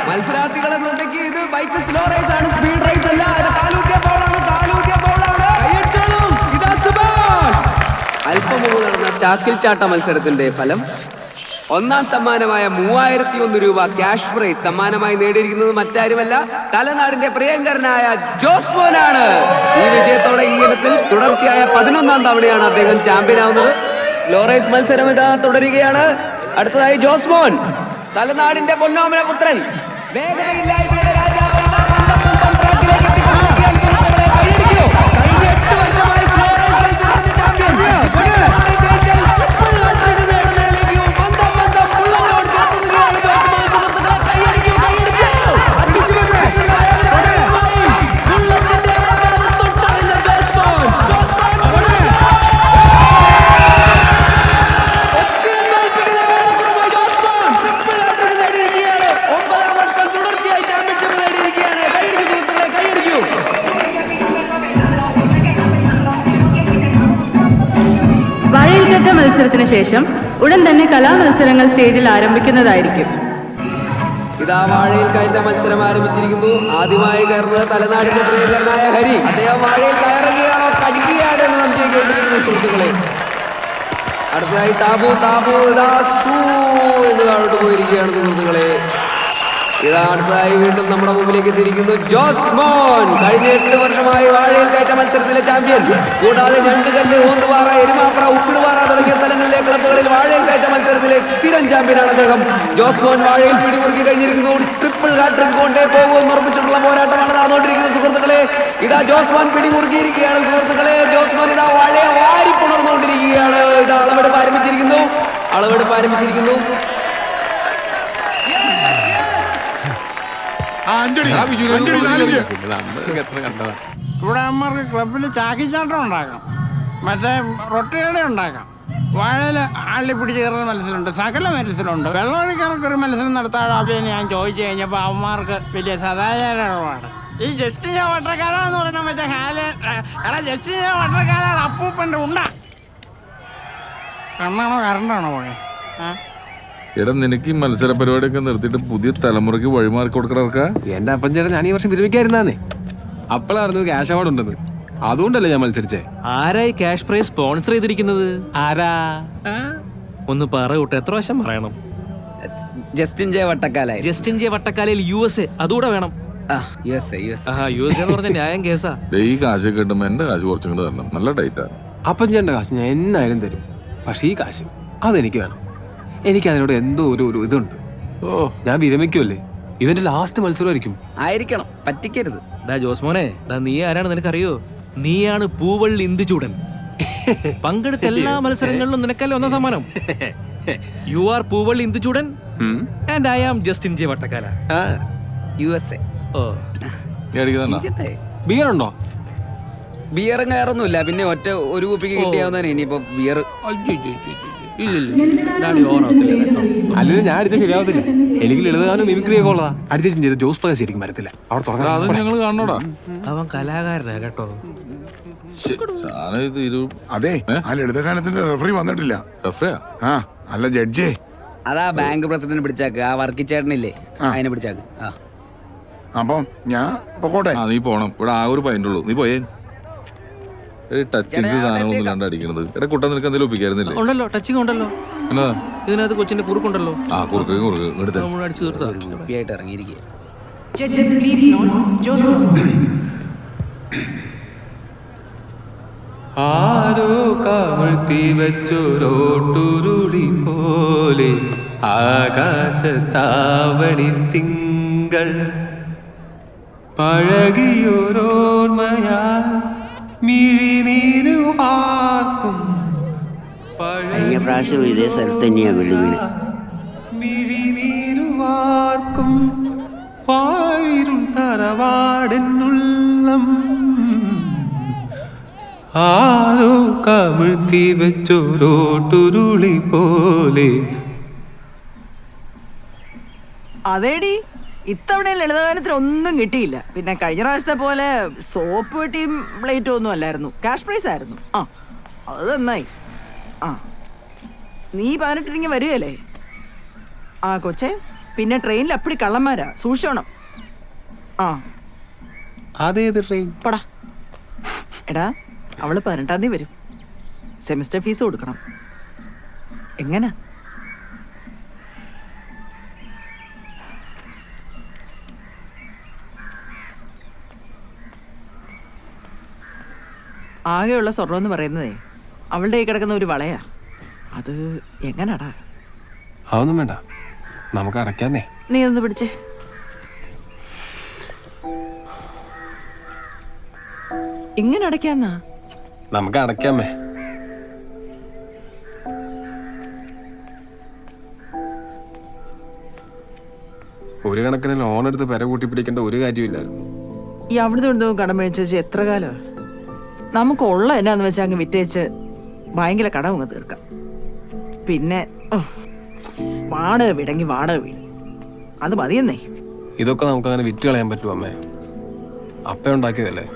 മത്സരാർത്ഥികളെ ശ്രദ്ധയ്ക്ക് ഇത് bike slow raise ആണ്, സ്പീഡ് റേസ് അല്ല. താലൂക്കിയ ബോളാണ്. അല്പം മുമ്പ് നടന്ന ചാക്കിൽ ചാട്ട മത്സരത്തിന്റെ ഫലം ഒന്നാം സമ്മാനമായ 3001 രൂപ ക്യാഷ് പ്രൈസ് സമ്മാനമായി നേടിയിരിക്കുന്നത് മറ്റാരുമല്ല, തലനാടിന്റെ പ്രിയങ്കരനായ ജോസ്മോനാണ്. ഈ വിജയത്തോടെ ഈ ഇനത്തിൽ തുടർച്ചയായ 11ാം തവണയാണ് അദ്ദേഹം ചാമ്പ്യൻ ആവുന്നത്. സ്ലോ റേസ് മത്സരം ഇതാ തുടരുകയാണ്. അടുത്തതായി ജോസ്മോൻ, തലനാടിന്റെ പൊന്നോമന പുത്രൻ, വേഗതയില്ലായ്മയുടെ രാജാവ്. കഴിഞ്ഞ 8 വർഷമായി സ്ലോ റേസ് മത്സരത്തിന്റെ ചാമ്പ്യൻ. മത്സരത്തിന് ശേഷം ഉടൻ തന്നെ കലാമത്സരങ്ങൾ സ്റ്റേജിൽ ആരംഭിക്കുന്നതായിരിക്കും. ഇതാ വാഴയിൽ കയറ്റ മത്സരം ആരംഭിച്ചിരിക്കുന്നു. ആദ്യമായി കയറുന്നത് തലനാടിന്റെ പ്രിയങ്കരനായ ഹരി. അദ്ദേഹം വാഴയിൽ കയറുകയാണോ കടിക്കുകയാണോ എന്ന് സംശയിക്കേണ്ടിയിരിക്കുന്നു സുഹൃത്തുക്കളെ. അടുത്തതായി സാബു ഇതാ സൂ എന്ന് താഴോട്ട് പോയിരിക്കുകയാണ് സുഹൃത്തുക്കളെ. ഇതാ അടുത്തതായി വീണ്ടും നമ്മുടെ മുമ്പിലേക്ക് എത്തിയിരിക്കുന്നു ജോസ്മോൻ, കഴിഞ്ഞ 8 വർഷമായി വാഴയിൽ കയറ്റ മത്സരത്തിലെ ചാമ്പ്യൻ. കൂടാതെ ഞണ്ടുകല്ല്, ഓന്തുപാറ, എരുമാപ്ര, ഉപ്പിടുപാറ തുടങ്ങിയ സ്ഥലങ്ങളിലെ ക്ലബ്ബുകളിൽ വാഴയിൽ കയറ്റ മത്സരത്തിലെ സ്ഥിരം ചാമ്പ്യനാണ് അദ്ദേഹം. ജോസ്മോൻ വാഴയിൽ പിടിമുറുക്കി കഴിഞ്ഞിരിക്കുന്നു. ട്രിപ്പിൾ ഹാട്രിക് കൊണ്ടേ പോകുമെന്ന് ഉറപ്പിച്ചിട്ടുള്ള പോരാട്ടമാണ് നടന്നുകൊണ്ടിരിക്കുന്നത് സുഹൃത്തുക്കളെ. ഇതാ ജോസ്മോൻ പിടിമുറുക്കിയിരിക്കുകയാണ് സുഹൃത്തുക്കളെ. ജോസ്മോൻ ഇതാ വാഴയെ വാരിപ്പുണർന്നുകൊണ്ടിരിക്കുകയാണ്. ഇതാ അളവെടുപ്പ് ആരംഭിച്ചിരിക്കുന്നു. ഇവിടെ അമ്മർക്ക് ക്ലബിൽ ചാക്കിച്ചാട്ടം ഉണ്ടാക്കാം, മറ്റേ റൊട്ടിയുടെ ഉണ്ടാക്കാം, വാഴയിൽ ആളി പിടിച്ച് കയറുന്ന മത്സരമുണ്ട്, സകല മത്സരമുണ്ട്. വെള്ളമൊഴിക്കാർക്കൊരു മത്സരം നടത്താൻ ഞാൻ ചോദിച്ചു കഴിഞ്ഞപ്പോൾ അവന്മാർക്ക് വലിയ സദാചാരമാണ്. ഈ ജസ്റ്റിൻ വട്ടക്കാല എന്ന് പറയുന്ന മറ്റേ ജസ്റ്റിൻ വട്ടക്കാലാണ് അപ്പൂപ്പൻ്റെ ഉണ്ട. കണ്ണാണോ കറണ്ടാണോ പോയെ? എടാ, നിനക്ക് ഈ മത്സര പരിപാടിയൊക്കെ നിർത്തിയിട്ട് പുതിയ തലമുറയ്ക്ക് വഴിമാറി കൊടുക്കണവർക്കാ. എന്റെ അപ്പം ചേട്ടാ, ഞാൻ ഈ വർഷം വിരമിക്കായിരുന്നേ. അപ്പോഴായിരുന്നത് ക്യാഷ് അവാർഡ് ഉണ്ടെന്ന്. അതുകൊണ്ടല്ലേ ഞാൻ മത്സരിച്ചേ. ആരായി ക്യാഷ് പ്രൈസ് സ്പോൺസർ ചെയ്തിരിക്കുന്നത്? ആരാ ഒന്ന് പറയൂട്ടെ, എത്ര വശം പറയണം? ജസ്റ്റിൻ ജെ വട്ടക്കാലയിൽ USA അതുകൂടെ വേണം. USA എന്ന് പറഞ്ഞ ന്യായം കേസാ. ഈ കാശൊക്കെ കിട്ടുമ്പോ എന്റെ കാശ് കുറച്ചും കൂടെ തരണം. നല്ല ടൈറ്റാ. അപ്പം ചേട്ടന്റെ കാശ് ഞാൻ എന്നായാലും തരും. പക്ഷെ ഈ കാശ് അതെനിക്ക് വേണം. എനിക്ക് അതിനോട് എന്തോ ഒരു ഇതുണ്ട്. ഞാൻ വിരമിക്കുമല്ലേ, ഇതിന്റെ ലാസ്റ്റ് മത്സരമായിരിക്കണം. പറ്റിക്കരുത്. ജോസ്മോനെ, നീ ആരാണ് നിനക്കറിയോ? നീയാണ് പൂവള്ളി ഇന്ദുചൂടൻ. പങ്കെടുത്ത എല്ലാ മത്സരങ്ങളിലും നിനക്കല്ലേ ഒന്നാം സമ്മാനം. You are Poovalli Induchoodan and I am Justin J Vattakkala, USA. Beer ഉണ്ടോ? ബിയറും കയറൊന്നുമില്ല. പിന്നെ ഒരു കുപ്പിക്ക് കിട്ടിയാവുന്നതാണ് ഇനിയിപ്പോ ബിയർ. അല്ലെങ്കിൽ ഞാൻ അടിച്ച ശരിയാവത്തില്ല. എനിക്ക് ലളിതഗാനം മിമിക്രി ഒക്കെ ഉള്ളതാ. അടിച്ച ചെയ്ത് ജോസ് പ്രകാശ് ശരിക്കും വരത്തില്ല. അവിടെ ഞങ്ങൾ കാണണോടാ. അവൻ കലാകാരനാ കേട്ടോ. അതെ, ആ ലളിതഗാനത്തിന്റെ റെഫറി വന്നിട്ടില്ല. അല്ല ജഡ്ജേ. അതാ ബാങ്ക് പ്രസിഡന്റ് പിടിച്ചാക്ക്. ആ വർക്കിച്ചേട്ടനില്ലേ, അതിനെ പിടിച്ചാക്ക്. അപ്പം ഞാൻ പൊക്കോട്ടെ. നീ പോണം. ഇവിടെ ആ ഒരു പൈൻ്റുള്ളൂ. നീ പോയേ. ടച്ചിങ് സാധനങ്ങളൊന്നും ഇല്ലാണ്ട് അടിക്കണത്. എടാ കുട്ട, നിനക്ക് എന്തെങ്കിലും ഒപ്പിക്കായിരുന്നില്ലേ? ഉണ്ടല്ലോ, ടച്ചിങ് ഉണ്ടല്ലോ. എന്നാ ഇതിനകത്ത് കൊച്ചിന്റെ കുറുക്കുണ്ടല്ലോ. കുറുക്ക് അടിച്ചു തീർത്താ ഇറങ്ങിയിരിക്കുക. ആരോ കമഴ്ത്തി വെച്ചോരോട്ടുരുളി പോലെ ആകാശത്താവണി തിങ്കൾ പഴകിയോരോർമ്മയാൽ മിഴിനീരുവാർക്കും. കഴിഞ്ഞ പ്രാവശ്യം ഇതേ സ്ഥലത്ത് തന്നെയാണ് വെള്ളുവീണ്. മിഴിനീരുവാർക്കും പാഴിരുൾ തറവാടെന്നുള്ളം ആരോ കമിഴ്ത്തി വെച്ചോരോട്ടുരുളി പോലെ. അതേടി, ഇത്തവണ ലളിതഗാനത്തിന് ഒന്നും കിട്ടിയില്ല. പിന്നെ കഴിഞ്ഞ പ്രാവശ്യത്തെ പോലെ സോപ്പ് പെട്ടിയും പ്ലേറ്റും ഒന്നും അല്ലായിരുന്നു. ക്യാഷ് പ്രൈസ് ആയിരുന്നു. അത് നന്നായി. ആ നീ 18 വരികയല്ലേ? ആ കൊച്ചെ, പിന്നെ ട്രെയിനിൽ അപ്പടി കള്ളന്മാരാ, സൂക്ഷിച്ചോണം. ആ അതേത് ട്രെയിൻ? പടാ. എടാ, അവള് 18 വരും. സെമിസ്റ്റർ ഫീസ് കൊടുക്കണം. എങ്ങനെ? ആകെയുള്ള സ്വർണം എന്ന് പറയുന്നതേ അവളുടെ കയ്യിൽ കിടക്കുന്ന ഒരു വളയാ. അത് എങ്ങനാടാ? അതൊന്നും വേണ്ട, നമുക്ക് അടയ്ക്കാന്നേ. നീ ഒന്ന് പിടിച്ചേ. ഇങ്ങനെ അടയ്ക്കാന്നാ? നമുക്ക് അടയ്ക്കാമേ. ഒരു കണക്കിന് ലോൺ എടുത്ത് പെര കൂട്ടി പിടിക്കേണ്ട ഒരു കാര്യമില്ലായിരുന്നു. ഈ അവിടുന്ന് ഇവിടുന്ന് കടം മേടിച്ചു എത്ര കാലം? നമുക്കുള്ള എന്നാന്ന് വെച്ചാൽ അങ്ങ് വിറ്റേച്ച് ഭയങ്കര കടം അങ്ങ് തീർക്കാം. പിന്നെ വാടക വീടെങ്കിൽ വാടക വീട്, അത് മതിയെന്നേ. ഇതൊക്കെ നമുക്ക് അങ്ങനെ വിറ്റ് കളയാൻ പറ്റുമോ അമ്മേ? അപ്പ ഉണ്ടാക്കിയതല്ലേ.